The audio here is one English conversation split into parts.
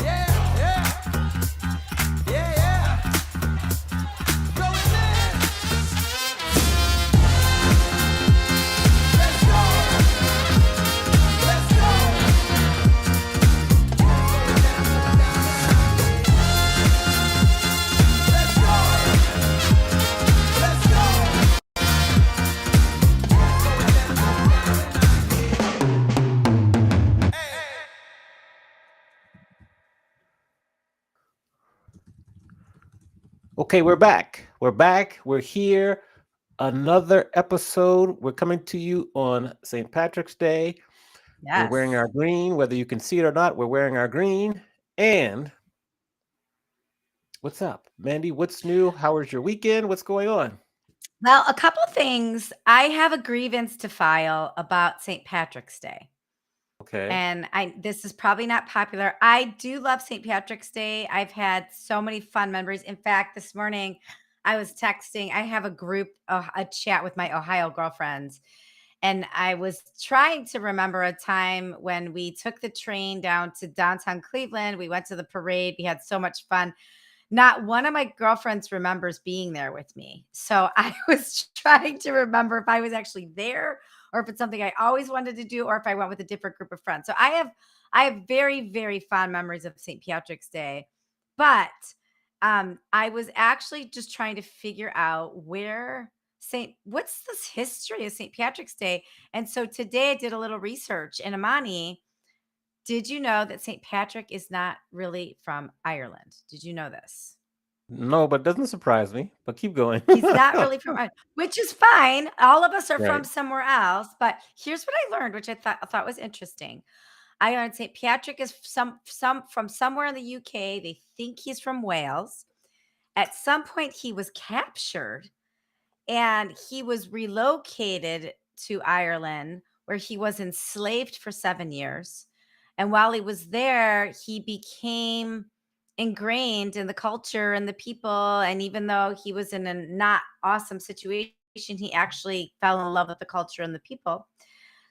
Yeah, yeah, yeah, yeah. Go in there. Let's go. Let's go. Let's go. Let's go. Hey. Okay, we're back. We're back. We're here. Another episode. We're coming to you on St. Patrick's Day. We're wearing Yes. our green, whether you can see it or not. We're wearing our green. And what's up, Mandy? What's new? How was your weekend? What's going on? Well, a couple things. I have a grievance to file about St. Patrick's Day. Okay. And this is probably not popular. I do love St. Patrick's Day. I've had so many fun memories. In fact, this morning I was texting. I have a group, a chat with my Ohio girlfriends, and I was trying to remember a time when we took the train down to downtown Cleveland. We went to the parade. We had so much fun. Not one of my girlfriends remembers being there with me. So I was trying to remember if I was actually there or if it's something I always wanted to do or if I went with a different group of friends. So I have very, very fond memories of St. Patrick's Day. But I was actually just trying to figure out what's this history of St. Patrick's Day. And so today I did a little research, and Amani, did you know that St. Patrick is not really from Ireland? Did you know this? No, but it doesn't surprise me. But keep going. He's not really from Ireland, which is fine. All of us are from Right. somewhere else. But here's what I learned, which I thought was interesting. I learned St. Patrick is some from somewhere in the UK. They think he's from Wales. At some point, he was captured and he was relocated to Ireland, where he was enslaved for 7 years. And while he was there, he became ingrained in the culture and the people. And even though he was in a not awesome situation, he actually fell in love with the culture and the people.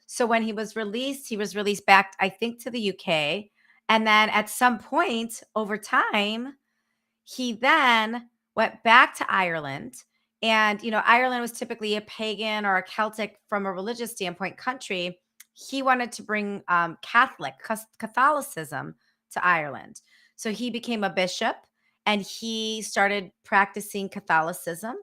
So when he was released back, I think, to the UK. And then at some point over time, he then went back to Ireland. And, Ireland was typically a pagan or a Celtic from a religious standpoint country. He wanted to bring Catholicism to Ireland. So he became a bishop and he started practicing Catholicism.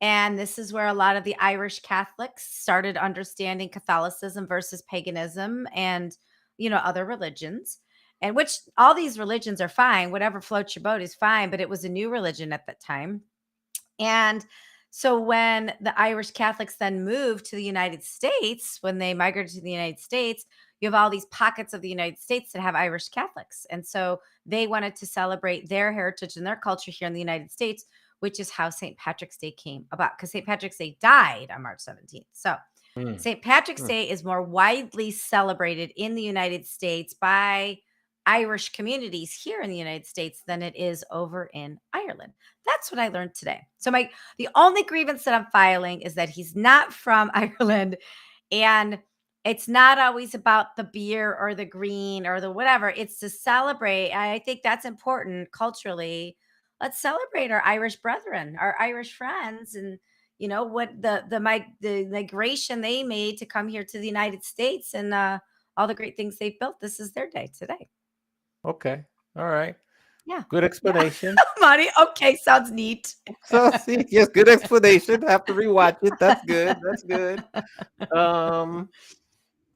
And this is where a lot of the Irish Catholics started understanding Catholicism versus paganism and, other religions. And which all these religions are fine. Whatever floats your boat is fine. But it was a new religion at that time. And so when the Irish Catholics then moved to the United States, when they migrated to the United States, you have all these pockets of the United States that have Irish Catholics. And so they wanted to celebrate their heritage and their culture here in the United States, which is how St. Patrick's Day came about, because St. Patrick's Day died on March 17th. So Mm, St. Patrick's mm. Day is more widely celebrated in the United States by Irish communities here in the United States than it is over in Ireland. That's what I learned today. So the only grievance that I'm filing is that he's not from Ireland, and it's not always about the beer or the green or the whatever. It's to celebrate. I think that's important culturally. Let's celebrate our Irish brethren, our Irish friends, and what the migration they made to come here to the United States, and all the great things they've built. This is their day today. Okay. All right. Yeah. Good Yeah. explanation. Money. Okay. Sounds neat. So see, yes, good explanation. Have to rewatch it. That's good. That's good. Um,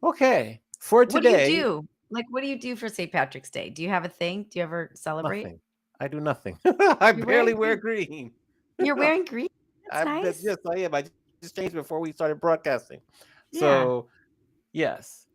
okay. For What do you today, do? Like, what do you do for St. Patrick's Day? Do you have a thing? Do you ever celebrate? nothing. I do nothing. I You're barely wearing wear green. green. You're wearing green. That's nice. Yes, I am. I just changed before we started broadcasting. Yeah. So yes.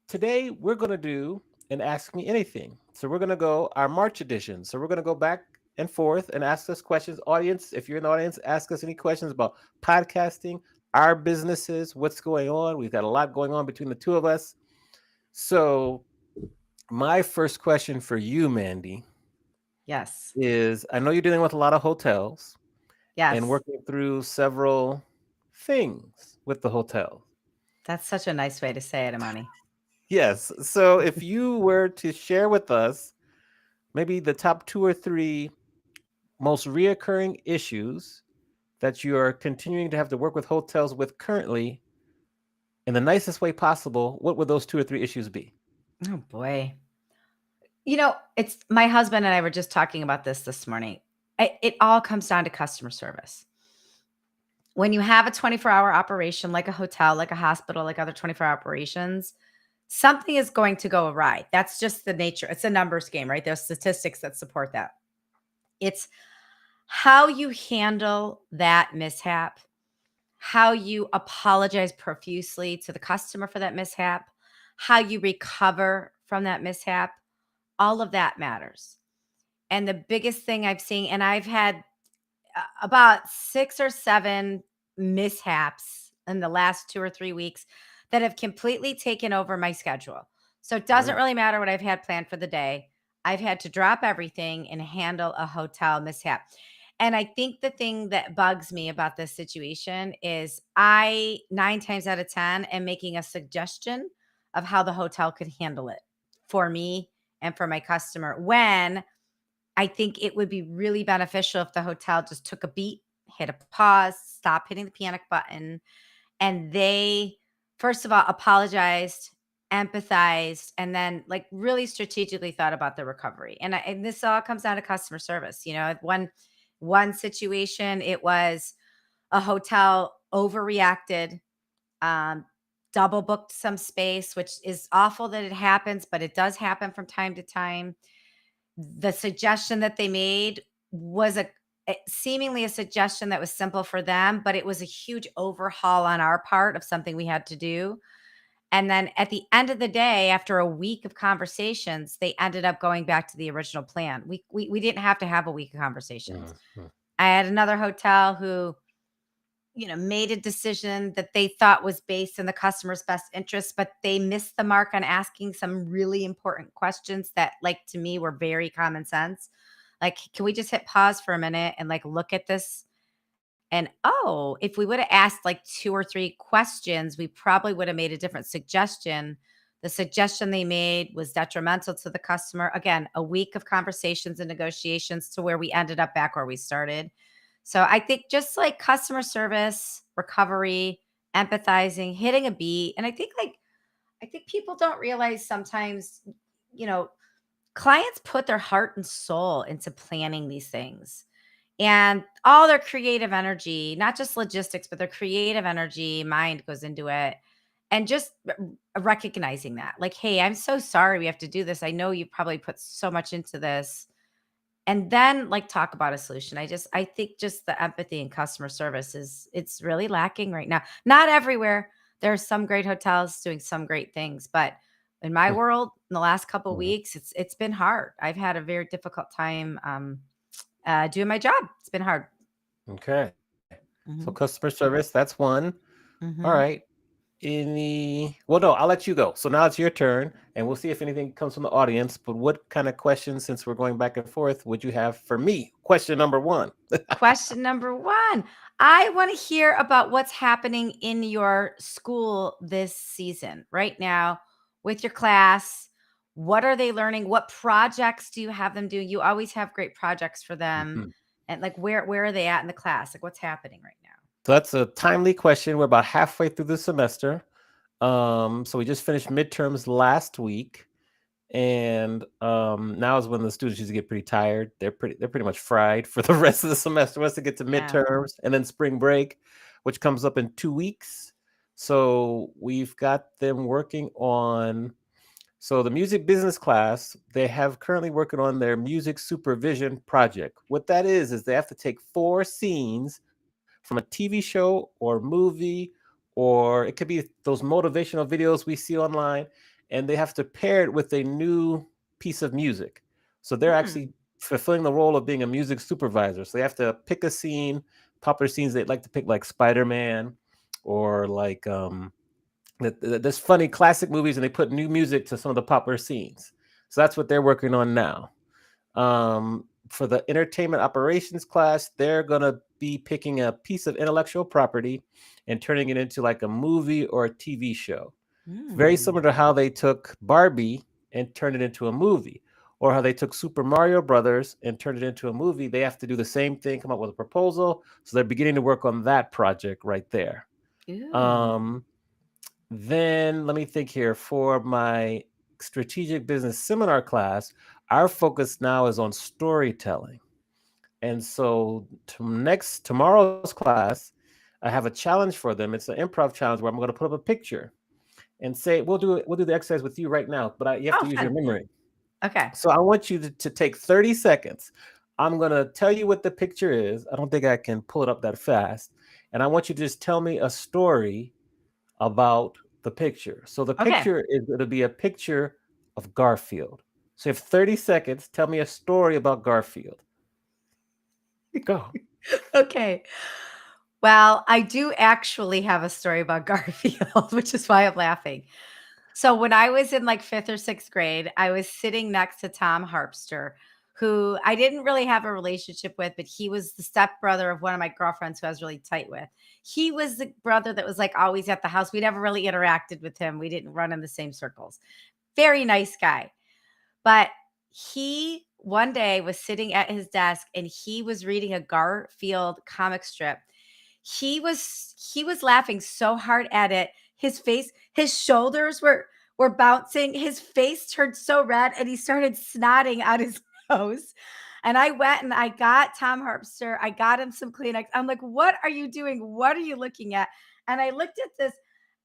Today we're gonna do an Ask Me Anything. So we're gonna go our March edition. So we're gonna go back and forth and ask us questions. Audience, if you're in the audience, ask us any questions about podcasting, our businesses, what's going on. We've got a lot going on between the two of us. So my first question for you, Mandy, Yes. is I know you're dealing with a lot of hotels and Yes. working through several things with the hotel. That's such a nice way to say it, Amani. Yes. So if you were to share with us maybe the top 2 or 3 most reoccurring issues that you are continuing to have to work with hotels with currently in the nicest way possible, what would those 2 or 3 issues be? Oh boy. It's my husband and I were just talking about this morning. It all comes down to customer service. When you have a 24-hour operation like a hotel, like a hospital, like other 24-hour operations, something is going to go awry. That's just the nature. It's a numbers game, right? There's statistics that support that. It's how you handle that mishap, how you apologize profusely to the customer for that mishap, how you recover from that mishap. All of that matters. And the biggest thing I've seen, and I've had about 6 or 7 mishaps in the last 2 or 3 weeks that have completely taken over my schedule. So it doesn't really matter what I've had planned for the day. I've had to drop everything and handle a hotel mishap. And I think the thing that bugs me about this situation is I 9 times out of 10 am making a suggestion of how the hotel could handle it for me and for my customer, when I think it would be really beneficial if the hotel just took a beat, hit a pause, stop hitting the panic button, and they, first of all, apologized, empathized, and then like really strategically thought about the recovery. And this all comes down to customer service. One situation, it was a hotel overreacted, um, double booked some space, which is awful that it happens, but it does happen from time to time. The suggestion that they made was seemingly a suggestion that was simple for them, but it was a huge overhaul on our part of something we had to do. And then at the end of the day, after a week of conversations, they ended up going back to the original plan. We didn't have to have a week of conversations. Mhm. I had another hotel who made a decision that they thought was based in the customer's best interest, but they missed the mark on asking some really important questions that, like, to me were very common sense. Like, can we just hit pause for a minute and like look at this? And oh, if we would have asked like 2 or 3 questions, we probably would have made a different suggestion. The suggestion they made was detrimental to the customer. Again, a week of conversations and negotiations to where we ended up back where we started. So I think just like customer service, recovery, empathizing, hitting a beat. And I think people don't realize sometimes, you know, clients put their heart and soul into planning these things, and all their creative energy, not just logistics, but their creative energy, mind goes into it. And just recognizing that, like, hey, I'm so sorry we have to do this. I know you probably put so much into this. And then like talk about a solution. I think just the empathy and customer service it's really lacking right now. Not everywhere. There are some great hotels doing some great things, but in my world, in the last couple of Mhm. weeks, it's been hard. I've had a very difficult time doing my job. It's been hard. Okay. So Mhm. customer service, that's one. All Mhm. right. Well, no, I'll let you go. So now it's your turn, and we'll see if anything comes from the audience. But what kind of questions, since we're going back and forth, would you have for me? Question number 1. Question number 1. I want to hear about what's happening in your school this season right now with your class. What are they learning? What projects do you have them do? You always have great projects for them. Mhm. And like where are they at in the class? Like what's happening right now? So that's a timely question. We're about halfway through the semester. So we just finished midterms last week, and now is when the students usually get pretty tired. They're pretty much fried for the rest of the semester once they get to Yeah. midterms, and then spring break, which comes up in 2 weeks. So we've got them working on. So the music business class, they have currently working on their music supervision project. What that is they have to take 4 scenes from a TV show or movie, or it could be those motivational videos we see online, and they have to pair it with a new piece of music. So they're Hmm. actually fulfilling the role of being a music supervisor. So they have to pick a scene, popular scenes they'd like to pick, like Spider-Man, or like there's funny classic movies, and they put new music to some of the popular scenes. So that's what they're working on now. For the entertainment operations class, they're going to be picking a piece of intellectual property and turning it into like a movie or a TV show. Very similar to how they took Barbie and turned it into a movie, or how they took Super Mario Brothers and turned it into a movie. They have to do the same thing, come up with a proposal. So they're beginning to work on that project right there. Ooh. Then let me think here. For my strategic business seminar class, our focus now is on storytelling. And so tomorrow's class, I have a challenge for them. It's an improv challenge where I'm going to put up a picture and say, we'll do the exercise with you right now, but you have to use your Fun. memory. Okay. So I want you to take 30 seconds. I'm going to tell you what the picture is. I don't think I can pull it up that fast. And I want you to just tell me a story about the picture. So the Okay. picture is going to be a picture of Garfield. So you have 30 seconds. Tell me a story about Garfield. Go. Okay. Well, I do actually have a story about Garfield, which is why I'm laughing. So when I was in like 5th or 6th grade, I was sitting next to Tom Harpster, who I didn't really have a relationship with, but he was the stepbrother of one of my girlfriends who I was really tight with. He was the brother that was like always at the house. We never really interacted with him. We didn't run in the same circles. Very nice guy. But he one day was sitting at his desk and he was reading a Garfield comic strip. He was laughing so hard at it. His face, his shoulders were bouncing. His face turned so red and he started snotting out his nose. And I went and I got Tom Harpster. I got him some Kleenex. I'm like, "What are you doing? What are you looking at?" And I looked at this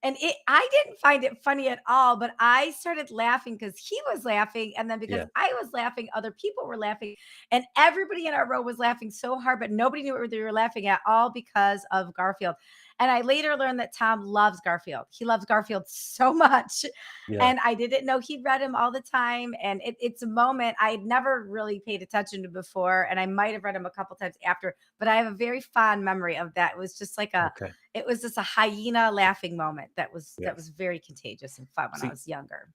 and I didn't find it funny at all, but I started laughing because he was laughing. And then because Yeah. I was laughing, other people were laughing. And everybody in our row was laughing so hard, but nobody knew what they were laughing at, all because of Garfield. And I later learned that Tom loves Garfield. He loves Garfield so much. Yeah. And I didn't know he read him all the time. And it's a moment I had never really paid attention to before. And I might have read him a couple times after, but I have a very fond memory of that. It was just like Okay. it was just a hyena laughing moment that was Yes. very contagious and fun when I See, was younger.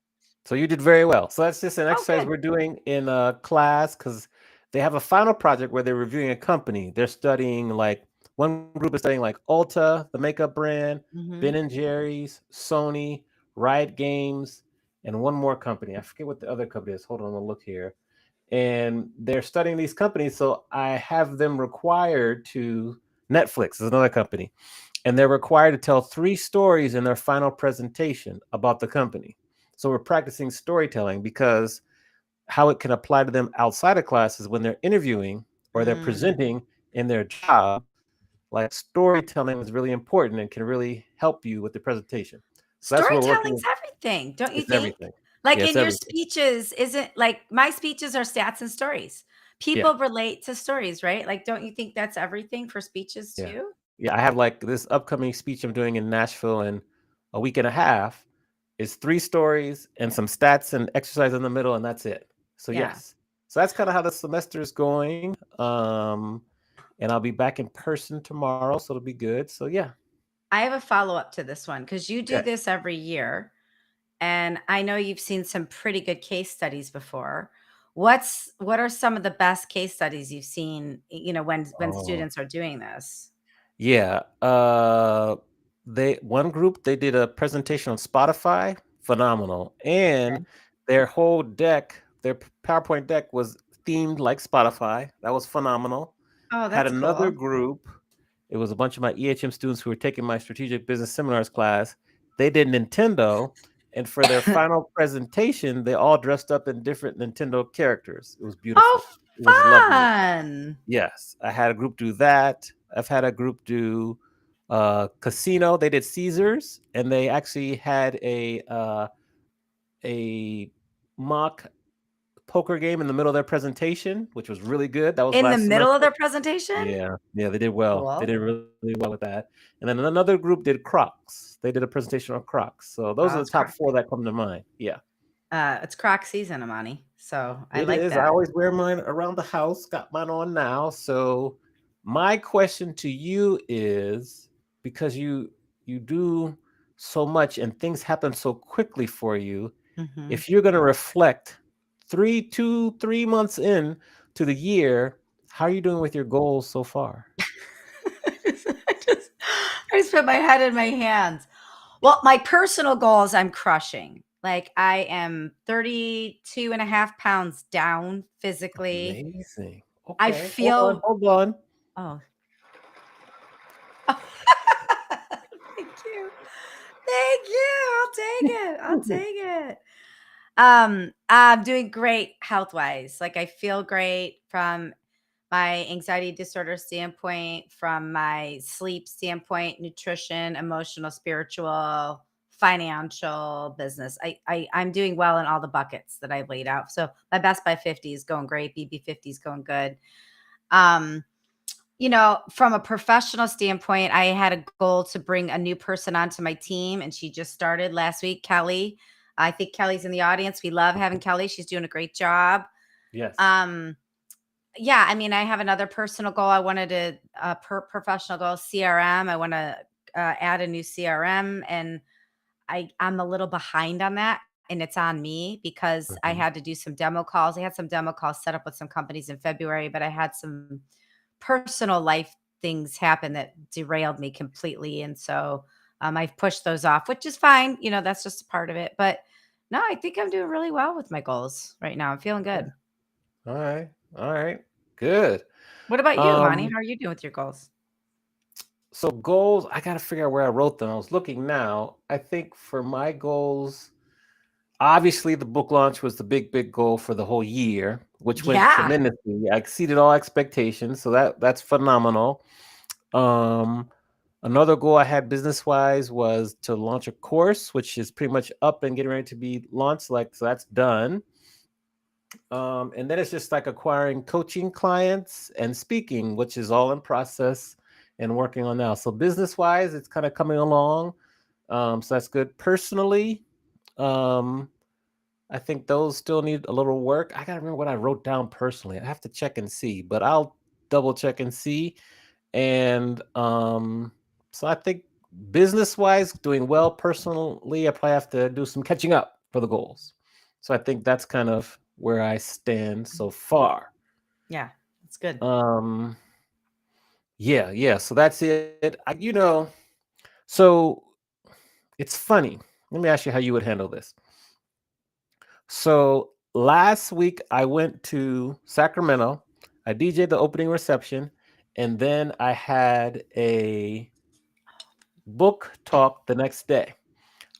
so you did very well. So that's just an Oh, exercise good. we're doing in class, because they have a final project where they're reviewing a company. They're studying, like, one group is studying like Ulta, the makeup brand, Ben Mhm. and Jerry's, Sony, Riot Games, and one more company. I forget what the other company is. Hold on, I'll look here. And they're studying these companies. So I have them required to, Netflix is another company, and they're required to tell 3 stories in their final presentation about the company. So we're practicing storytelling, because how it can apply to them outside of classes when they're interviewing or they're Mm. presenting in their job. Like, storytelling is really important and can really help you with the presentation. So that's what we're working Storytelling's with. everything, don't you It's think? everything. Like Yeah, it's in your everything. speeches, isn't like my speeches are stats and stories. Yeah, People relate to stories, right? Like, don't you think that's everything for speeches yeah. too? Yeah, I have like this upcoming speech I'm doing in Nashville in a week and a half. Is 3 stories and some stats and exercise in the middle, and that's it. So Yeah. yes. So that's kind of how the semester is going. And I'll be back in person tomorrow, so it'll be good. So yeah. I have a follow-up to this one because you do Okay. this every year, and I know you've seen some pretty good case studies before. What are some of the best case studies you've seen, when Oh. students are doing this? Yeah. They one group, they did a presentation on Spotify, phenomenal. And Okay. their whole deck, their PowerPoint deck was themed like Spotify. That was phenomenal. Oh, Had that's another cool. group. It was a bunch of my EHM students who were taking my strategic business seminars class. They did Nintendo, and for their final presentation, they all dressed up in different Nintendo characters. It was Oh, beautiful. It was lovely. fun. Yes, I had a group do that. I've had a group do casino. They did Caesars, and they actually had a mock poker game in the middle of their presentation, which was really good. That was In the last middle of semester. their presentation? Yeah, they did well. They Cool. did really well with that. And then another group did Crocs. They did a presentation on Crocs. So those Oh, are the it's top 4 that come to mind. Yeah, it's Croc season, Amani. So I it like is. I that. always wear mine around the house. Got mine on now. So my question to you is, because you do so much and things happen so quickly for you, Mhm. if you're going to reflect 3 months in to the year, how are you doing with your goals so far? I just put my head in my hands. Well, my personal goals, I'm crushing. Like I am 32 and a half pounds down physically. Amazing. I Okay, feel, hold on. oh, thank you. Thank you. I'll take it. I'll take it. I'm doing great health wise. Like I feel great from my anxiety disorder standpoint, from my sleep standpoint, nutrition, emotional, spiritual, financial, business. I'm doing well in all the buckets that I've laid out. So my Best by 50 is going great. BB50 is going good. Um, from a professional standpoint, I had a goal to bring a new person onto my team, and she just started last week, Kelly. I think Kelly's in the audience. We love having Kelly. She's doing a great job. Yes. Yeah, I mean, I have another personal goal. I wanted to professional goal, CRM. I want to add a new CRM, and I'm a little behind on that, and it's on me because I Mhm. had to do some demo calls. I had some demo calls set up with some companies in February, but I had some personal life things happen that derailed me completely, and so I've pushed those off, which is fine. That's just a part of it. But no, I think I'm doing really well with my goals right now. I'm feeling Okay. good. All right. All right. Good. What about you, Monty? Um, How are you doing with your goals? so goals, I gotta figure out where I wrote them. I was looking now. I think for my goals, obviously the book launch was the big goal for the whole year, which went Yeah. tremendously. I exceeded all expectations, so that's phenomenal. Um, Another goal I had business wise was to launch a course, which is pretty much up and getting ready to be launched. So that's done. And then it's just like acquiring coaching clients and speaking, which is all in process and working on now. So business wise, it's kind of coming along. So that's good. Personally, um, I think those still need a little work. I gotta remember what I wrote down personally. I have to check and see, but I'll double check and see. And so I think business wise, doing well. Personally, I probably have to do some catching up for the goals. So I think that's kind of where I stand so far. Yeah, that's good. Um, yeah. So that's it. So it's funny. Let me ask you how you would handle this. So last week I went to Sacramento. I DJ'd the opening reception, and then I had a book talk the next day.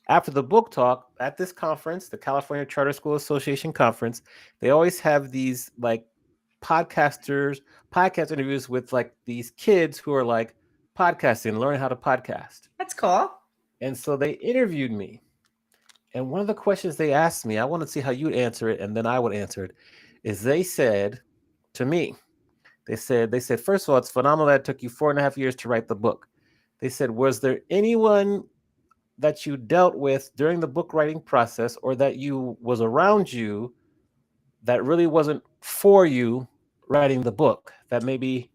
After the book talk at this conference, the California Charter School Association conference, they always have these like podcast interviews with like these kids who are like podcasting, learning how to podcast. That's cool. And so they interviewed me. And one of the questions they asked me, I want to see how you'd answer it, and then I would answer it, is they said to me, they said, first of all, it's phenomenal that it took you 4.5 years to write the book. They said, was there anyone that you dealt with during the book writing process or that you was around you that really wasn't for you writing the book, that maybe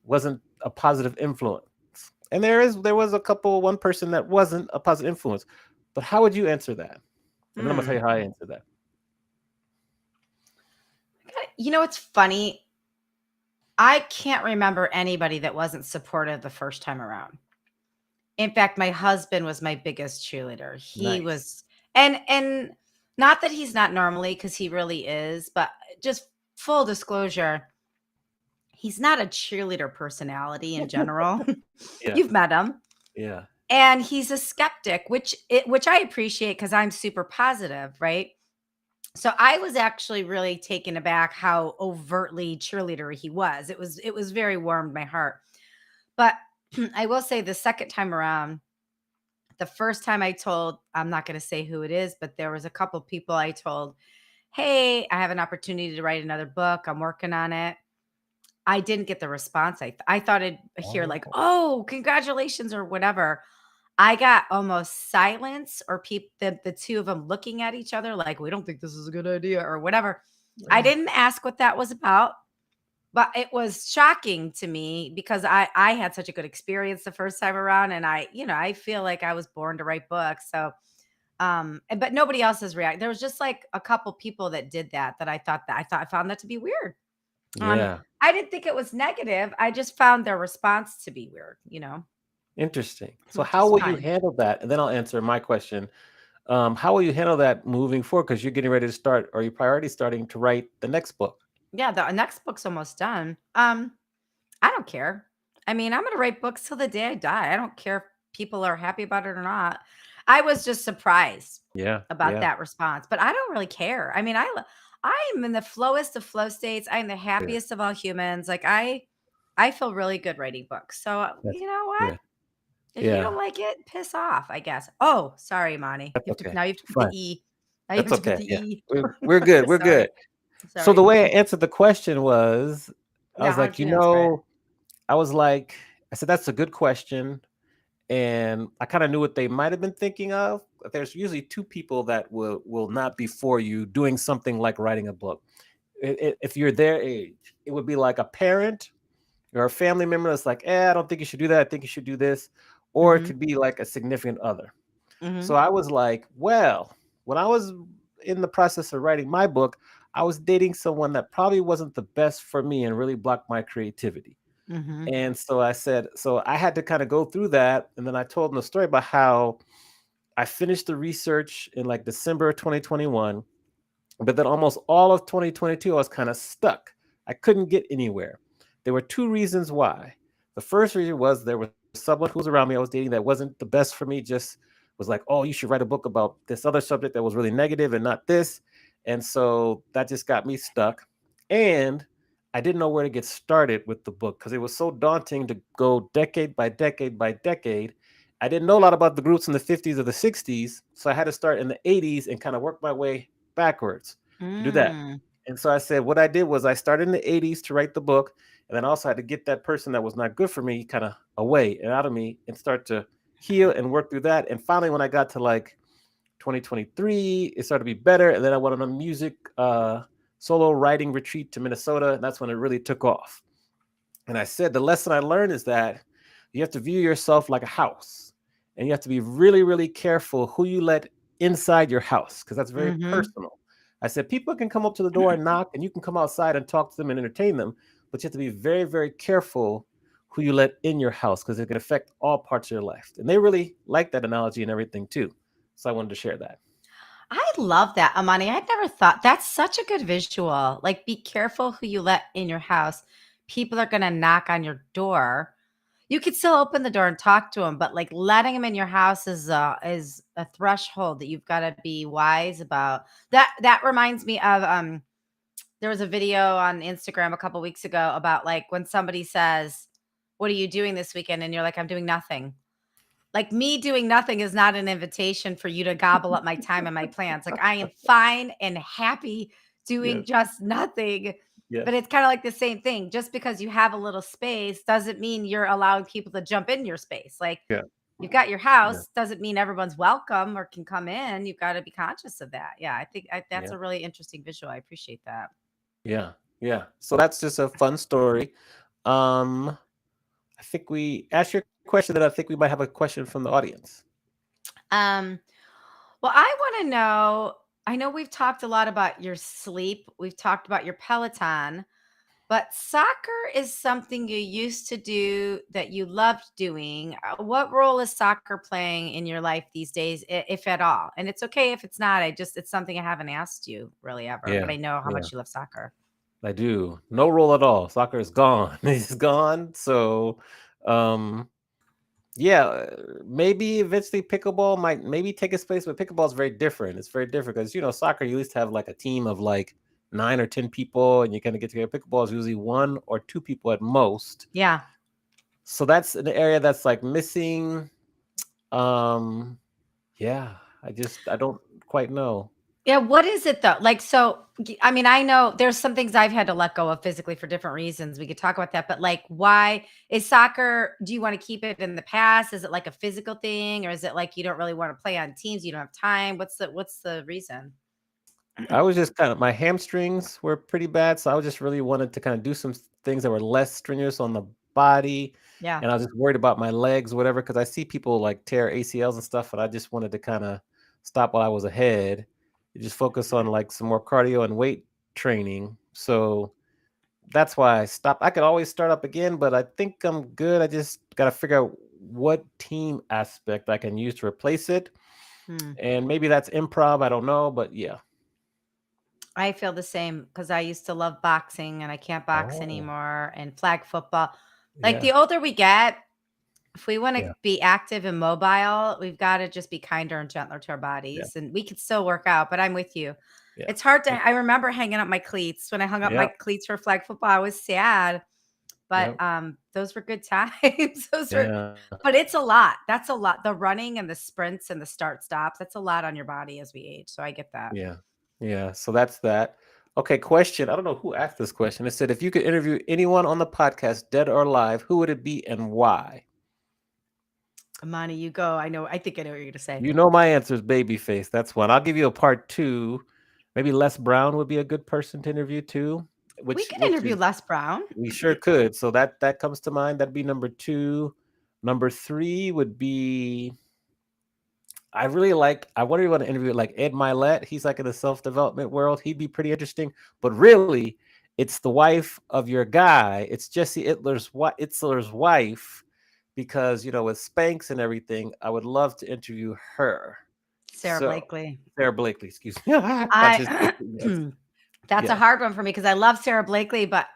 wasn't a positive influence? And there was one person that wasn't a positive influence. But how would you answer that? And then I'm gonna tell you how I answer that. It's funny. I can't remember anybody that wasn't supportive the first time around. In fact, my husband was my biggest cheerleader. He Nice. was, and not that he's not normally, because he really is, but just full disclosure, He's not a cheerleader personality in general. Yeah. You've met him. Yeah. And he's a skeptic, which I appreciate because I'm super positive, right? So I was actually really taken aback how overtly cheerleader he was. It was very warmed my heart. But I will say the second time around, the first time I'm not going to say who it is, but there was a couple people I told, "Hey, I have an opportunity to write another book. I'm working on it." I didn't get the response. I thought I'd hear like, Oh, "Oh, congratulations," or whatever. I got almost silence or the two of them looking at each other like, "We don't think this is a good idea," or whatever. I oh, didn't ask what that was about, but it was shocking to me because I had such a good experience the first time around, and I feel like I was born to write books. So, but nobody else has reacted. There was just like a couple people that did that I found that to be weird. Um, yeah. I didn't think it was negative. I just found their response to be weird, Interesting. So which how is will you fine. handle that? And then I'll answer my question. How will you handle that moving forward? Because you're getting ready to start, or you're already starting to write the next book. Yeah, the next book's almost done. I don't care. I mean, I'm gonna write books till the day I die. I don't care if people are happy about it or not. I was just surprised Yeah. about Yeah. that response, but I don't really care. I mean, I'm in the flowest of flow states. I'm the Yeah. happiest of all humans. Like I feel really good writing books. So That's you know what? yeah. If you don't Yeah. like it, piss off, I guess. Oh, sorry, Monty. That's okay. You have to put the Fine. E. Now you That's have to put okay. the Yeah. E. We're good. We're Sorry. good. So the Sorry. way I answered the question was, I Yeah, was how like, did you answer it? I was like, I said, that's a good question. And I kind of knew what they might have been thinking of. There's usually two people that will not be for you doing something like writing a book. If you're their age, it would be like a parent or a family member that's like, I don't think you should do that. I think you should do this. Or it Mhm. could be like a significant other. So Mhm. I was like, well, when I was in the process of writing my book, I was dating someone that probably wasn't the best for me and really blocked my creativity. Mhm. And so I said, so I had to kind of go through that. And then I told them the story about how I finished the research in like December of 2021. But then almost all of 2022, I was kind of stuck. I couldn't get anywhere. There were two reasons why. The first reason was there was someone who was around me I was dating that wasn't the best for me, just was like, oh, you should write a book about this other subject that was really negative and not this. And so that just got me stuck. And I didn't know where to get started with the book because it was so daunting to go decade by decade by decade. I didn't know a lot about the groups in the 50s or the 60s. So I had to start in the 80s and kind of work my way backwards to do that. Mm. And so I said, what I did was I started in the 80s to write the book. And then also had to get that person that was not good for me kind of away and out of me and start to heal and work through that. And finally, when I got to like 2023, it started to be better. And then I went on a music solo writing retreat to Minnesota. And that's when it really took off. And I said, the lesson I learned is that you have to view yourself like a house. And you have to be really, really careful who you let inside your house because that's very Mhm. personal. I said, people can come up to the door and knock, and you can come outside and talk to them and entertain them, but you have to be very, very careful who you let in your house because it can affect all parts of your life. And they really like that analogy and everything too. So I wanted to share that. I love that, Amani. I'd never thought that's such a good visual. Like, be careful who you let in your house. People are gonna knock on your door. You could still open the door and talk to them, but like letting them in your house is a threshold that you've got to be wise about. That reminds me of there was a video on Instagram a couple weeks ago about like when somebody says, "What are you doing this weekend?" and you're like, "I'm doing nothing." Like me doing nothing is not an invitation for you to gobble up my time and my plans. Like I am fine and happy doing Yes. just nothing. But Yes. it's kind of like the same thing. Just because you have a little space doesn't mean you're allowing people to jump in your space. Like Yeah. you've got your Yeah. house, doesn't mean everyone's welcome or can come in. You've got to be conscious of that. Yeah, I think that's Yeah. a really interesting visual. I appreciate that. Yeah. Yeah. So that's just a fun story. Um, I think we asked your question, then I think we might have a question from the audience. Um, well, I want to know. I know we've talked a lot about your sleep. We've talked about your Peloton. But soccer is something you used to do that you loved doing. What role is soccer playing in your life these days, if at all? And it's okay if it's not. It's something I haven't asked you really ever, but Yeah. I know how Yeah. much you love soccer. I do. No role at all. Soccer is gone. It's gone. So, um, yeah, maybe eventually pickleball might maybe take its place, but pickleball is very different. It's very different because soccer you at least have like a team of like 9 or 10 people, and you kind of get together. Pickleball is usually 1 or 2 people at most. Yeah. So that's an area that's like missing. Um, yeah, I don't quite know. Yeah, what is it though? Like, so, I mean, I know there's some things I've had to let go of physically for different reasons. We could talk about that, but like, why is soccer? Do you want to keep it in the past? Is it like a physical thing, or is it like you don't really want to play on teams? You don't have time. What's the reason? I was just kind of my hamstrings were pretty bad, so I just really wanted to kind of do some things that were less strenuous on the body, Yeah. and I was just worried about my legs, whatever, because I see people like tear ACLs and stuff, and I just wanted to kind of stop while I was ahead, and just focus on like some more cardio and weight training. So that's why I stopped. I could always start up again, but I think I'm good. I just got to figure out what team aspect I can use to replace it, Hmm. and maybe that's improv. I don't know, but yeah. I feel the same because I used to love boxing and I can't box Oh, anymore, and flag football. Like, yeah. the older we get, if we want to Yeah. be active and mobile, we've got to just be kinder and gentler to our Yeah. bodies. And we could still work out, but I'm with you. Yeah. It's hard Yeah. to, I remember hanging up my cleats. When I hung up my Yep. cleats for flag football, I was sad, but Yep. those were good times. Yeah. But it's a lot. That's a lot. The running and the sprints and the start stops, that's a lot on your body as we age. So I get that. Yeah. Yeah. So that's that. Okay. Question. I don't know who asked this question. It said, if you could interview anyone on the podcast, dead or alive, who would it be and why? Amani, you go. I think I know what you're going to say. You know my answer is Babyface. That's one. I'll give you a part two. Maybe Les Brown would be a good person to interview too. We Which could which interview is Les Brown. we sure could. So that comes to mind. That'd be number two. Number three would be I want to interview like Ed Milet. He's like in the self-development world. He'd be pretty interesting. But really, it's the wife of your guy. It's Jesse Itzler's wife, because with Spanx and everything, I would love to interview her. Sarah So Blakely. Sarah Blakely, excuse me. Not just I yes. That's a Yeah. hard one for me because I love Sarah Blakely, but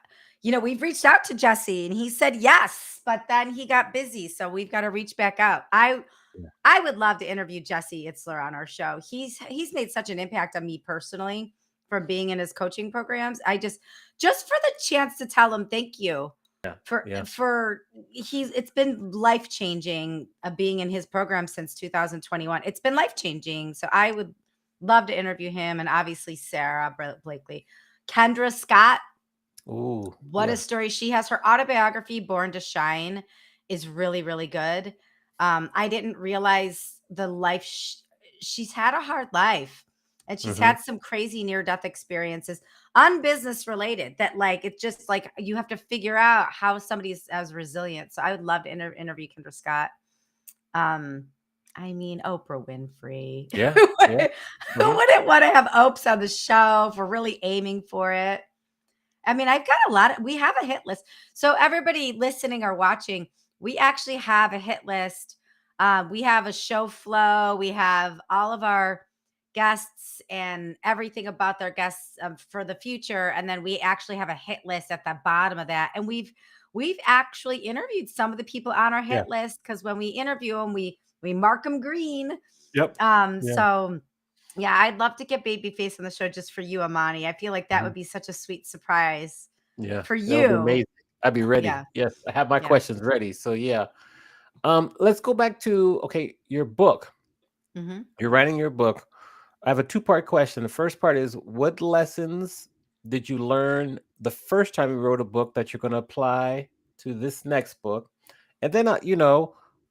we've reached out to Jesse and he said yes, but then he got busy, so we've got to reach back out. Yeah. I would love to interview Jesse Itzler on our show. He's made such an impact on me personally from being in his coaching programs. I just for the chance to tell him thank you Yeah. for Yeah. it's been life changing being in his program since 2021. It's been life changing. So I would love to interview him, and obviously Sarah Blakely. Kendra Scott, Ooh, what a yes. story she has. Her autobiography, Born to Shine, is really, really good. I didn't realize the life she's had a hard life, and she's Hmm. had some crazy near-death experiences, unbusiness related, that like it's just like you have to figure out how somebody's as resilient. So I would love to interview Kendra Scott. Um, I mean, Oprah Winfrey. Yeah. Who Yeah. Hmm. wouldn't want to have Opes on the show if we're really aiming for it? I mean, I've got we have a hit list. So everybody listening or watching, we actually have a hit list. We have a show flow. We have all of our guests and everything about their guests for the future. And then we actually have a hit list at the bottom of that. And we've actually interviewed some of the people on our Yeah. hit list, because when we interview them, we mark them green. Yep. Yeah. So yeah, I'd love to get Babyface on the show just for you, Amani. I feel like that Mhm. would be such a sweet surprise Yeah. for That would be you. amazing. I'd be ready. Yeah, Yes. I have my yeah. questions ready. So yeah. Let's go back to your book. Hmm. You're writing your book. I have a two-part question. The first part is, what lessons did you learn the first time you wrote a book that you're going to apply to this next book? And then,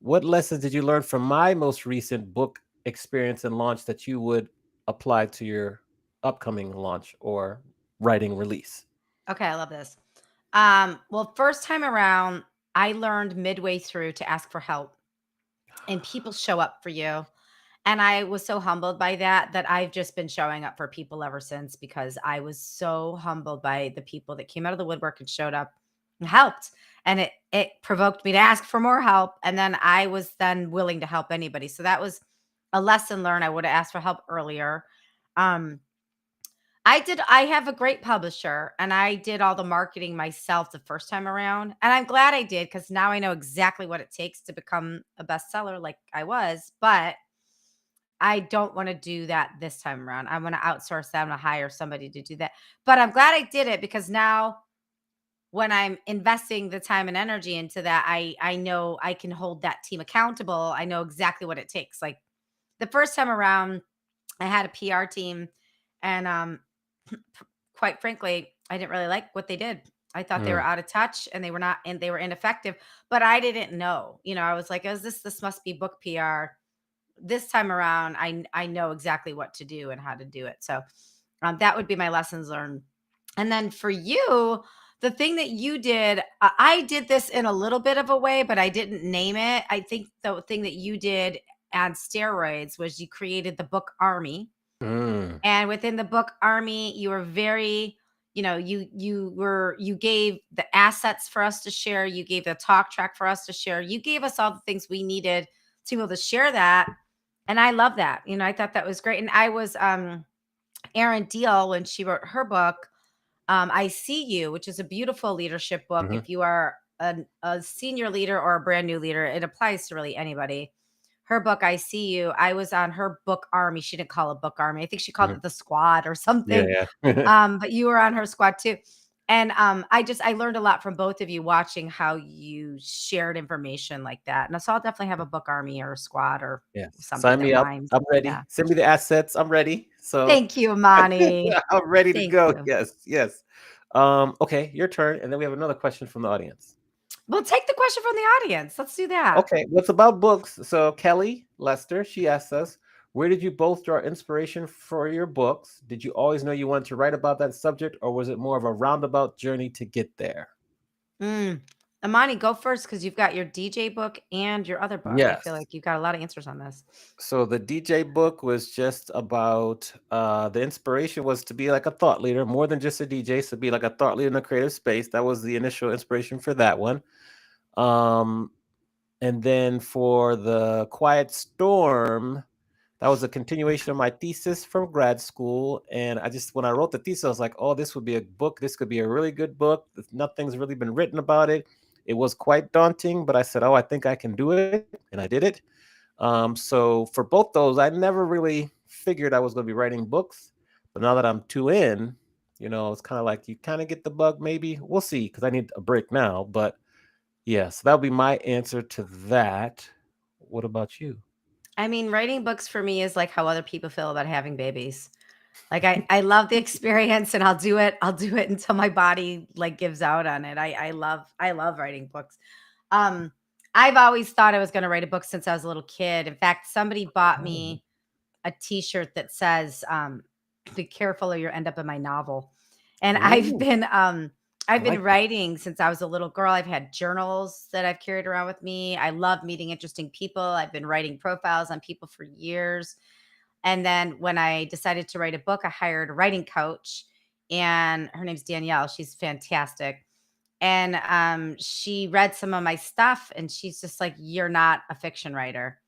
what lessons did you learn from my most recent book experience and launch that you would apply to your upcoming launch or writing release? Okay, I love this. Well, first time around, I learned midway through to ask for help, and people show up for you. And I was so humbled by that I've just been showing up for people ever since, because I was so humbled by the people that came out of the woodwork and showed up and helped. And it provoked me to ask for more help. And then I was then willing to help anybody. So that was a lesson learned. I would have asked for help earlier. Um, I have a great publisher and I did all the marketing myself the first time around. And I'm glad I did because now I know exactly what it takes to become a bestseller like I was. But I don't want to do that this time around. I want to outsource that. I'm going to hire somebody to do that. But I'm glad I did it because now when I'm investing the time and energy into that, I know I can hold that team accountable. I know exactly what it takes. Like the first time around, I had a PR team and quite frankly, I didn't really like what they did. I thought they were Mm, out of touch and they were not and they were ineffective, but I didn't know. I was like, "Is this must be book PR." This time around, I know exactly what to do and how to do it. So, that would be my lessons learned. And then for you, the thing that you did, I did this in a little bit of a way, but I didn't name it. I think the thing that you did on steroids was you created the book army, mm, and within the book army, you were very, you gave the assets for us to share, you gave the talk track for us to share, you gave us all the things we needed to be able to share that. And I love that. I thought that was great. And I was Erin Deal when she wrote her book, I See You, which is a beautiful leadership book. mhm. If you are a senior leader or a brand new leader, it applies to really anybody. Her book, I See You, I was on her book army. She didn't call it book army. I think she called Mhm. it the squad or something. Yeah, yeah. But you were on her squad too. And I learned a lot from both of you watching how you shared information like that. And so I'll definitely have a book army or a squad or Yes. something Sign that me up. rhymes. I'm Yeah. ready. Send me the assets. I'm ready. So Thank you, Amani. I'm ready to Thank go. you. Yes, yes. Okay, your turn. And then we have another question from the audience. We'll take the question from the audience. Let's do that. Okay, what's about books? So Kelly Lester, she asked us, where did you both draw inspiration for your books? Did you always know you wanted to write about that subject, or was it more of a roundabout journey to get there? Mm. Amani, go first because you've got your DJ book and your other book. I feel Yes. like you've got a lot of answers on this. So the DJ book was just about the inspiration was to be like a thought leader, more than just a DJ, so be like a thought leader in a creative space. That was the initial inspiration for that one. Um, and then for the Quiet Storm, that was a continuation of my thesis from grad school. And when I wrote the thesis, I was like, oh, this would be a book. This could be a really good book. Nothing's really been written about it. It was quite daunting, but I said, oh, I think I can do it. And I did it. So for both those, I never really figured I was going to be writing books. But now that I'm two in, it's kind of like you kind of get the bug, maybe. We'll see, because I need a break now. But yeah, so that would be my answer to that. What about you? I mean, writing books for me is like how other people feel about having babies. Like I love the experience and I'll do it. I'll do it until my body like gives out on it. I love writing books. Um, I've always thought I was going to write a book since I was a little kid. In fact, somebody bought Oh, me a t-shirt that says be careful or you'll end up in my novel. And I've ooh, been I I've been like that. writing since I was a little girl. I've had journals that I've carried around with me. I love meeting interesting people. I've been writing profiles on people for years. And then when I decided to write a book, I hired a writing coach, and her name's Danielle. She's fantastic. And she read some of my stuff and she's just like, "You're not a fiction writer."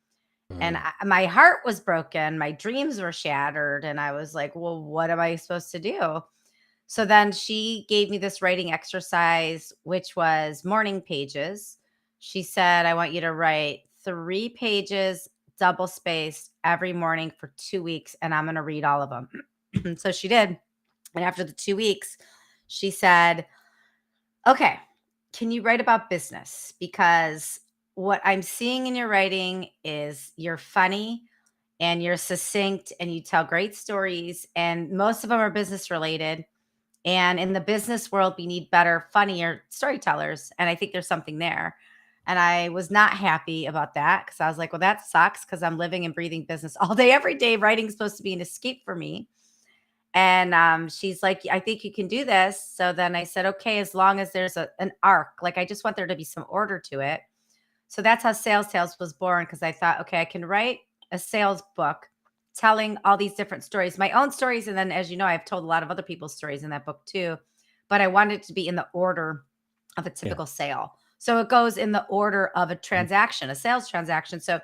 And Mm, my heart was broken. My dreams were shattered. And I was like, well, what am I supposed to do? So then she gave me this writing exercise, which was morning pages. She said, I want you to write 3 pages, double spaced every morning for 2 weeks, and I'm going to read all of them. So she did. And after the 2 weeks, she said, okay, can you write about business? Because what I'm seeing in your writing is you're funny and you're succinct and you tell great stories, and most of them are business related. And in the business world, we need better, funnier storytellers. And I think there's something there. And I was not happy about that because I was like, well, that sucks because I'm living and breathing business all day, every day. Writing's supposed to be an escape for me. And she's like, I think you can do this. So then I said, okay, as long as there's an arc, like I just want there to be some order to it. So that's how Sales Tales was born because I thought, okay, I can write a sales book telling all these different stories, my own stories. And then, as you know, I've told a lot of other people's stories in that book too. But I wanted it to be in the order of a yeah. typical sale. So it goes in the order of a Mhm. transaction, a sales transaction. So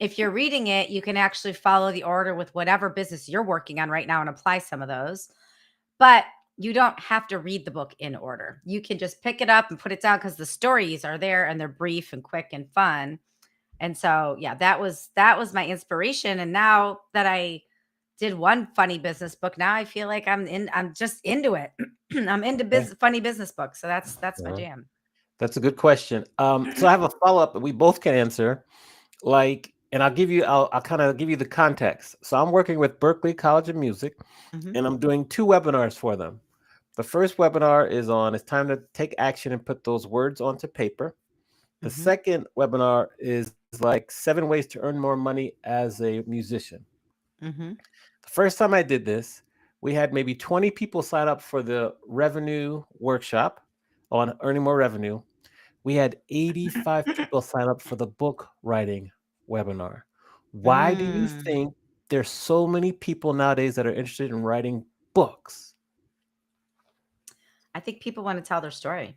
if you're reading it, you can actually follow the order with whatever business you're working on right now and apply some of those. but you don't have to read the book in order. You can just pick it up and put it down because the stories are there and they're brief and quick and fun. And so, yeah, that was my inspiration. And now that I did one funny business book, now I feel like I'm just into it. I'm into Yeah. funny business books. So that's my Yeah. jam. That's a good question. So I have a follow up that we both can answer. And I'll kind of give you the context. So I'm working with Berklee College of Music, Mhm. and I'm doing 2 webinars for them. The first webinar is on it's time to take action and put those words onto paper. The Mhm. second webinar is like 7 ways to earn more money as a musician. Mhm. The first time I did this, we had maybe 20 people sign up for the revenue workshop on earning more revenue. We had 85 people sign up for the book writing webinar. Why do you Mm. think there's so many people nowadays that are interested in writing books? I think people want to tell their story.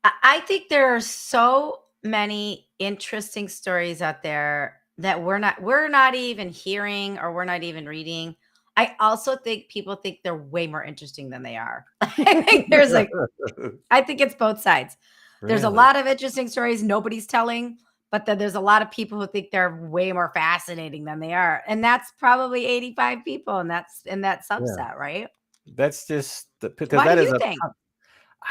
I think there are so many interesting stories out there that we're not even hearing or we're not even reading. I also think people think they're way more interesting than they are. I think it's both sides. There's a Really? lot of interesting stories nobody's telling, but then there's a lot of people who think they're way more fascinating than they are. And that's probably 85 people and that's in that Yeah. subset, right? That's just because What do that is you a think?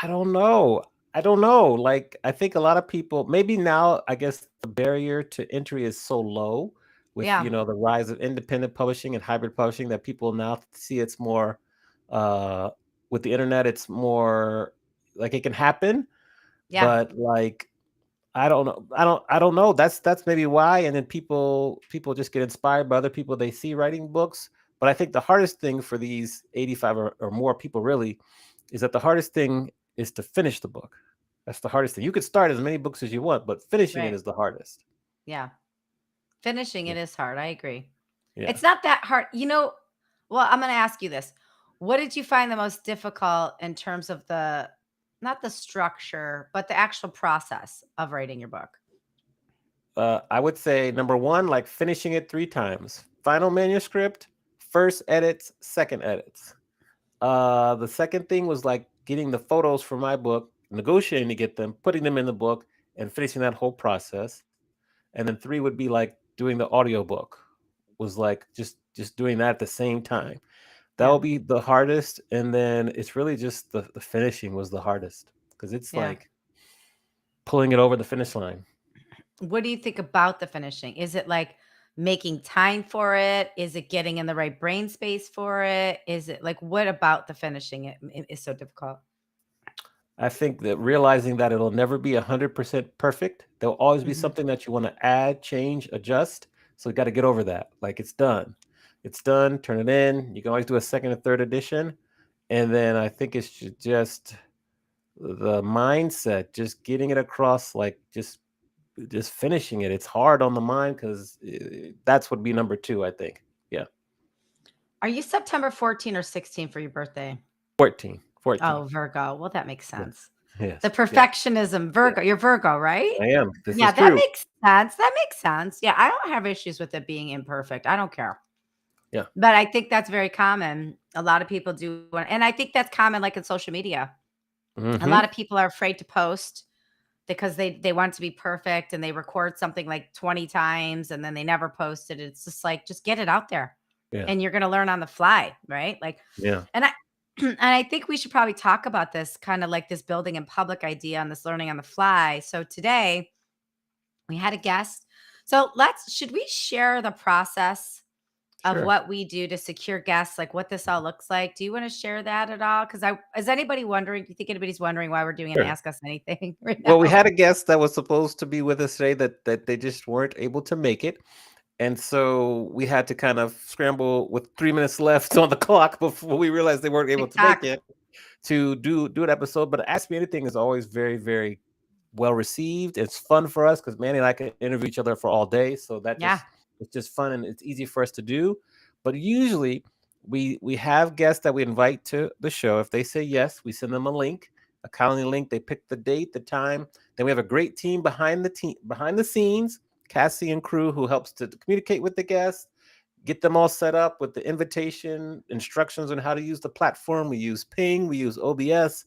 I don't know. I don't know. Like, I think a lot of people, maybe now, I guess the barrier to entry is so low with, Yeah. the rise of independent publishing and hybrid publishing that people now see it's more, uh, with the internet, it's more like it can happen, Yeah. but like, I don't know. I don't know. That's maybe why. And then people just get inspired by other people they see writing books. But I think the hardest thing for these 85 or more people really is that the hardest thing is to finish the book. That's the hardest thing. You could start as many books as you want, but finishing it Right. is the hardest. Yeah. Finishing Yeah. it is hard. I agree. Yeah. It's not that hard. Well, I'm going to ask you this. What did you find the most difficult in terms of not the structure, but the actual process of writing your book? I would say number one, like finishing it 3 times. Final manuscript, first edits, second edits. The second thing was like getting the photos for my book, negotiating to get them, putting them in the book, and finishing that whole process. And then 3 would be like doing the audiobook, was like just doing that at the same time. That Yeah. will be the hardest. And then it's really just the finishing was the hardest because it's Yeah. like pulling it over the finish line. What do you think about the finishing? Is it like making time for it? Is it getting in the right brain space for it? Is it like what about the finishing is so difficult? I think that realizing that it'll never be 100% perfect, there'll always be Mhm. something that you want to add, change, adjust. So you got to get over that. Like it's done. It's done. Turn it in. You can always do a second or third edition. And then I think it's just the mindset, just getting it across, like just finishing it. It's hard on the mind because that's would be number 2, I think. Yeah. Are you September 14 or 16 for your birthday? 14. 14. Oh, Virgo. Well, that makes Yeah. sense. The Yes. Yeah. perfectionism, Yeah. Virgo. You're Virgo, right? I am. This Yeah, is that true. makes sense. That makes sense. Yeah, I don't have issues with it being imperfect. I don't care. Yeah. But I think that's very common. A lot of people do, and I think that's common like in social media. A Hmm. lot of people are afraid to post because they want it to be perfect and they record something like 20 times and then they never post it. It's just like just get it out there Yeah. and you're going to learn on the fly, right? Like Yeah. and I and I think we should probably talk about this kind of like this building in public idea on this learning on the fly. So today we had a guest. So should we share the process of Sure. what we do to secure guests, like what this all looks like? Do you want to share that at all? Because is anybody wondering? Do you think anybody's wondering why we're doing an Sure. Ask Us Anything right Well, we now? had a guest that was supposed to be with us today that they just weren't able to make it. And so we had to kind of scramble with 3 minutes left on the clock before we realized they weren't able to make TikTok. it to do an episode. But Ask Me Anything is always very, very well received. It's fun for us because Manny and I can interview each other for all day. So Yeah. it's just fun and it's easy for us to do. But usually we have guests that we invite to the show. If they say yes, we send them a link, a calendar link. They pick the date, the time. Then we have a great team behind the scenes, Cassie and crew who helps to communicate with the guests, get them all set up with the invitation, instructions on how to use the platform. We use Ping, we use OBS,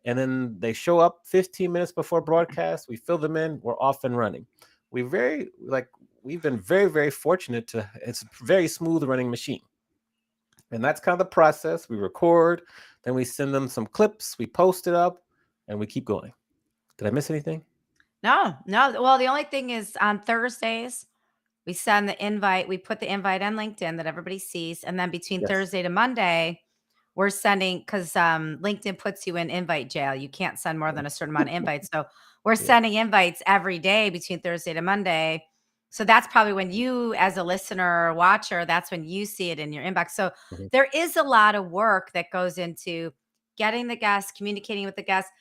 and then they show up 15 minutes before broadcast. We fill them in, we're off and running. We've been very, very fortunate to, it's a very smooth running machine. And that's kind of the process. We record, then we send them some clips, we post it up, and we keep going. Did I miss anything? No. Well, the only thing is on Thursdays, we send the invite. We put the invite on LinkedIn that everybody sees. And then between Yes. Thursday to Monday, we're sending, because LinkedIn puts you in invite jail. You can't send more than a certain amount of invites. So we're sending invites every day between Thursday to Monday. So that's probably when you, as a listener or watcher, that's when you see it in your inbox. So Mhm. there is a lot of work that goes into getting the guests, communicating with the guests.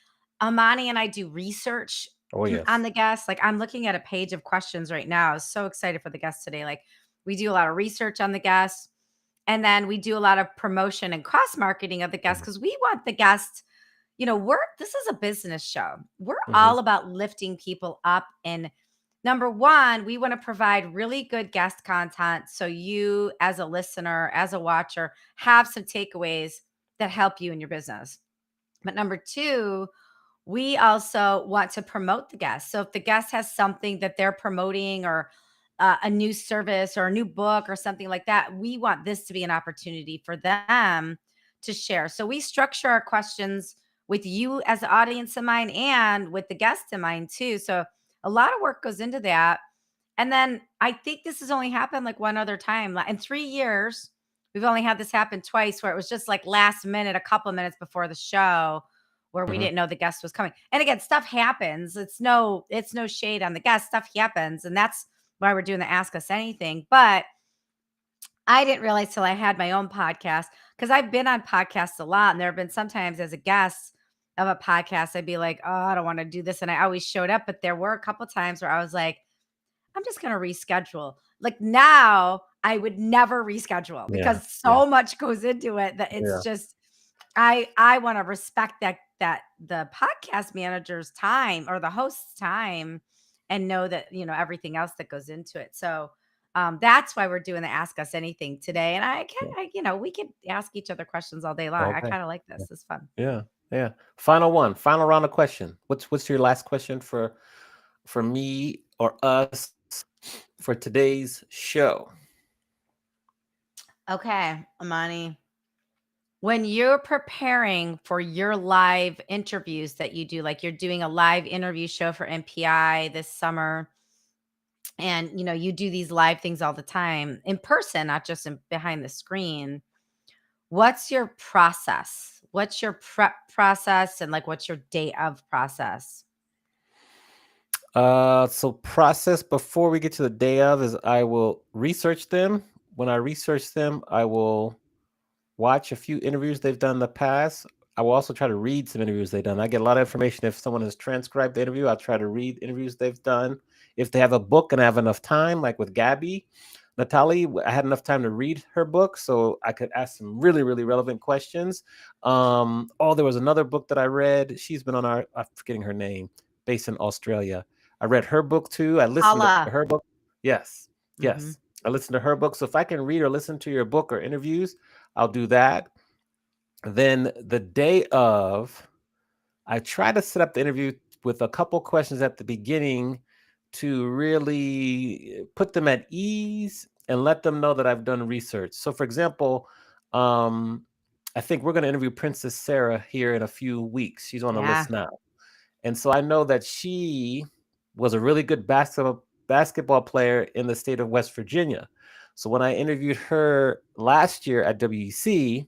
Amani and I do research Oh, yes. on the guests. Like, I'm looking at a page of questions right now. I was so excited for the guests today. Like, we do a lot of research on the guests, and then we do a lot of promotion and cross marketing of the guests, because we want the guests, this is a business show. We're all about lifting people up. And number one, we want to provide really good guest content, so you, as a listener, as a watcher, have some takeaways that help you in your business. But number two, we also want to promote the guest. So if the guest has something that they're promoting, or a new service or a new book or something like that, we want this to be an opportunity for them to share. So we structure our questions with you as the audience in mind, and with the guest in mind too. So a lot of work goes into that. And then I think this has only happened like one other time. In 3 years, we've only had this happen twice, where it was just like last minute, a couple of minutes before the show, where we didn't know the guest was coming. And again, stuff happens. It's no shade on the guest. Stuff happens. And that's why we're doing the Ask Us Anything. But I didn't realize till I had my own podcast, because I've been on podcasts a lot. And there have been sometimes, as a guest of a podcast, I'd be like, oh, I don't want to do this. And I always showed up. But there were a couple times where I was like, I'm just going to reschedule. Like, now I would never reschedule, because so much goes into it that it's just, I want to respect that the podcast manager's time, or the host's time, and know that, everything else that goes into it. So that's why we're doing the Ask Us Anything today. And we could ask each other questions all day long. I Okay. kind of like this. It's fun. Yeah. Final round of question. What's your last question for me or us for today's show? Okay, Amani. When you're preparing for your live interviews that you do, like you're doing a live interview show for MPI this summer, and you do these live things all the time in person, not just behind the screen. What's your process? What's your prep process, and like, what's your day of process? So process before we get to the day of is I will research them. When I research them, I will watch a few interviews they've done in the past. I will also try to read some interviews they've done. I get a lot of information. If someone has transcribed the interview, I'll try to read interviews they've done. If they have a book and I have enough time, like with Gabby Natalie, I had enough time to read her book, so I could ask some really, really relevant questions. There was another book that I read. She's been on I'm forgetting her name, based in Australia. I read her book too. I listened to her book. Yes. I listened to her book. So if I can read or listen to your book or interviews, I'll do that. Then the day of, I try to set up the interview with a couple questions at the beginning to really put them at ease and let them know that I've done research. So for example, I think we're going to interview Princess Sarah here in a few weeks. She's on the list now. And so I know that she was a really good basketball player in the state of West Virginia. So when I interviewed her last year at WEC,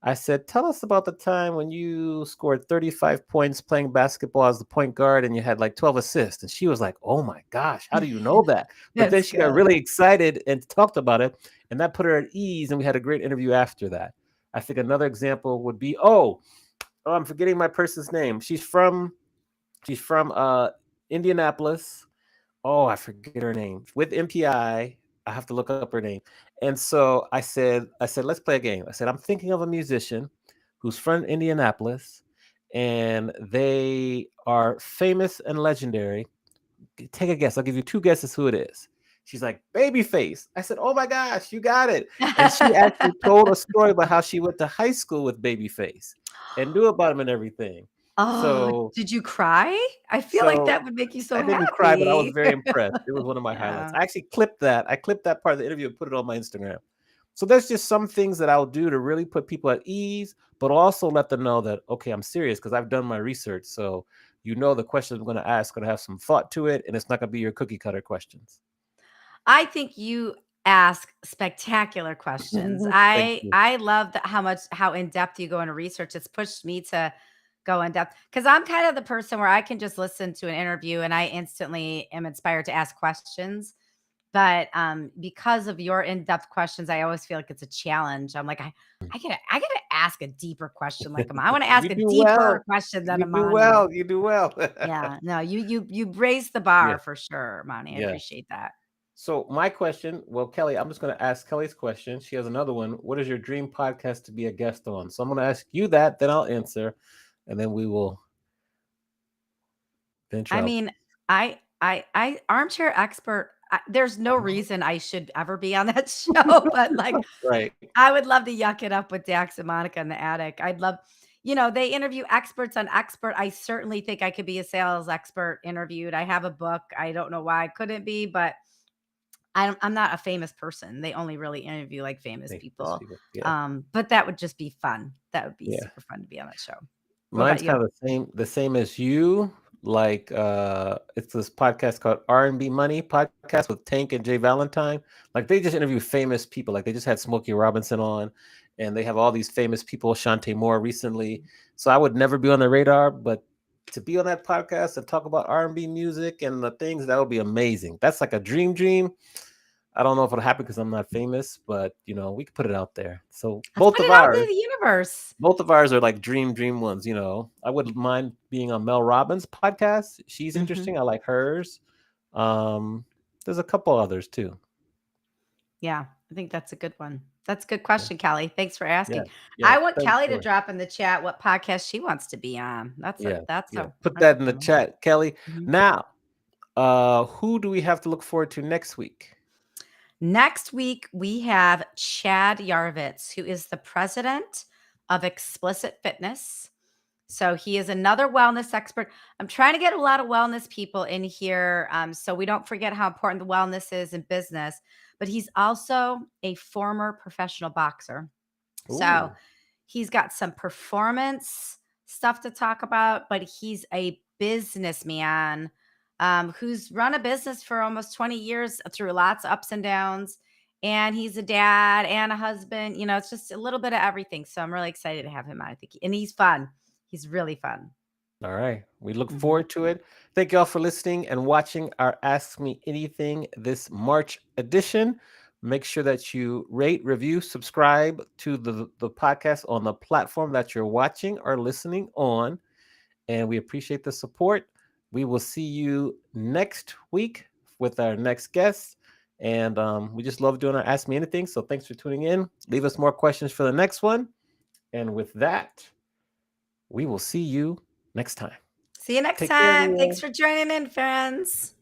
I said, tell us about the time when you scored 35 points playing basketball as the point guard and you had like 12 assists. And she was like, oh my gosh, how do you know that? But then she got really excited and talked about it, and that put her at ease. And we had a great interview after that. I think another example would be, I'm forgetting my person's name. She's from Indianapolis. Oh, I forget her name. With MPI, I have to look up her name. And so I said, let's play a game. I said, I'm thinking of a musician who's from Indianapolis, and they are famous and legendary. Take a guess. I'll give you 2 guesses who it is. She's like, Babyface. I said, oh my gosh, you got it. And she actually told a story about how she went to high school with Babyface and knew about him and everything. Oh, So, did you cry? I feel like so that would make you so I didn't cry, but I was happy. very impressed. It was one of my highlights. Yeah. I actually clipped that. I clipped that part of the interview and put it on my Instagram. So there's just some things that I'll do to really put people at ease, but also let them know that, okay, I'm serious because I've done my research. So the questions I'm going to ask going to have some thought to it, and it's not going to be your cookie cutter questions. I think you ask spectacular questions. Thank I you. I love how in depth you go into research. It's pushed me to go in depth because I'm kind of the person where I can just listen to an interview and I instantly am inspired to ask questions. But because of your in depth questions, I always feel like it's a challenge. I'm like, I gotta ask a deeper question. Like, I want to ask You a do deeper well. question than You do Amani. well. You do well. Yeah, no, you raised the Yeah. bar for sure, Amani. I Yeah. appreciate that. So my question, well, Kelly, I'm just going to ask Kelly's question. She has another one. What is your dream podcast to be a guest on? So I'm going to ask you that, then I'll answer, and then we will venture I out. mean, I armchair expert. There's no Uh-huh. reason I should ever be on that show, but like, Right. I would love to yuck it up with Dax and Monica in the attic. I'd love, they interview experts on expert. I certainly think I could be a sales expert interviewed. I have a book. I don't know why I couldn't be, but I'm not a famous person. They only really interview like famous Hey, those people. people. Yeah. But that would just be fun. That would be Yeah. super fun to be on that show. What Mine's about you? kind of the same as you. Like it's this podcast called R&B Money podcast with Tank and Jay Valentine. Like they just interview famous people. Like they just had Smokey Robinson on, and they have all these famous people, Shantae Moore recently. So I would never be on the radar, but to be on that podcast and talk about R&B music and the things, that would be amazing. That's like a dream. I don't know if it'll happen because I'm not famous, but we could put it out there. So Let's both put of it out there ours to the universe. both of ours are like dream ones. I wouldn't mind being on Mel Robbins' podcast. She's Mhm. interesting. I like hers. There's a couple others too. Yeah, I think that's a good one. That's a good question, Kelly. Thanks for Yeah, asking. yeah. I want Thanks Kelly to for drop in the chat what podcast she wants to be on. yeah, That's yeah. a Put that's that a in the fun one. chat, Kelly. Mhm. Now, who do we have to look forward to next week? Next week we have Chad Yarvitz, who is the president of Explicit Fitness. So he is another wellness expert. I'm trying to get a lot of wellness people in here, so we don't forget how important the wellness is in business. But he's also a former professional boxer. So Ooh, he's got some performance stuff to talk about, but he's a businessman who's run a business for almost 20 years through lots of ups and downs. And he's a dad and a husband. It's just a little bit of everything. So I'm really excited to have him on. And he's fun. He's really fun. all right. We look Mhm. forward to it. Thank you all for listening and watching our Ask Me Anything this March edition. Make sure that you rate, review, subscribe to the podcast on the platform that you're watching or listening on. And we appreciate the support. We will see you next week with our next guest. And we just love doing our Ask Me Anything. So thanks for tuning in. Leave us more questions for the next one. And with that, we will see you next time. See you next Take care, time. everyone. Thanks for joining in, friends.